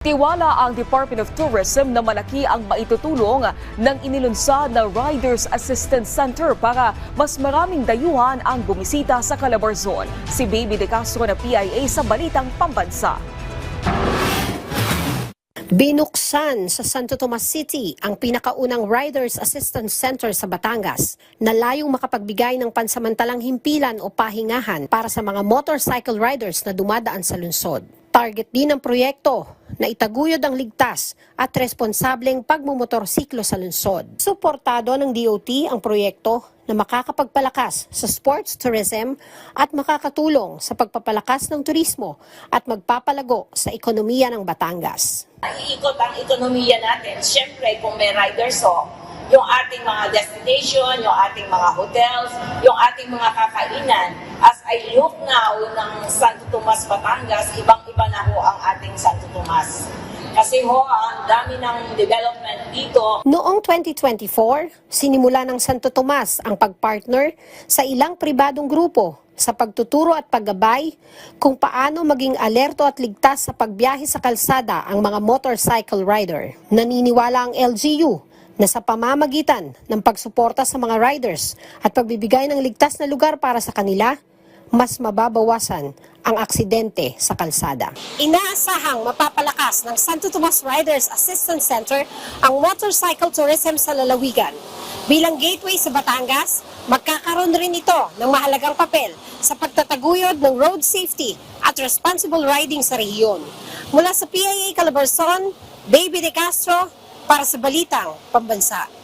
Tiwala ang Department of Tourism na malaki ang maitutulong ng inilunsad na Riders Assistance Center para mas maraming dayuhan ang bumisita sa Calabarzon. Si Baby De Castro na PIA sa Balitang Pambansa. Binuksan sa Santo Tomas City ang pinakaunang Riders Assistance Center sa Batangas na layong makapagbigay ng pansamantalang himpilan o pahingahan para sa mga motorcycle riders na dumadaan sa lungsod. Target din ng proyekto na itaguyod ang ligtas at responsableng pagmumotorsiklo sa lungsod. Suportado ng DOT ang proyekto na makakapagpalakas sa sports tourism at makakatulong sa pagpapalakas ng turismo at magpapalago sa ekonomiya ng Batangas. Iikot ang ekonomiya natin. Siyempre, kung may riders, yung ating mga destination, yung ating mga hotels, yung ating mga kakainan. As I look now ng Santo Tomas, Batangas, ibang-iba na ang ating Santo Tomas. Kasi ang dami ng development dito. Noong 2024, sinimula ng Santo Tomas ang pagpartner sa ilang pribadong grupo sa pagtuturo at paggabay kung paano maging alerto at ligtas sa pagbiyahe sa kalsada ang mga motorcycle rider. Naniniwala ang LGU na sa pamamagitan ng pagsuporta sa mga riders at pagbibigay ng ligtas na lugar para sa kanila, mas mababawasan ang aksidente sa kalsada. Inaasahang mapapalakas ng Santo Tomas Riders Assistance Center ang motorcycle tourism sa lalawigan. Bilang gateway sa Batangas, magkakaroon rin ito ng mahalagang papel sa pagtataguyod ng road safety at responsible riding sa rehiyon. Mula sa PIA Calabarzon, Baby De Castro, para sa Balitang Pambansa.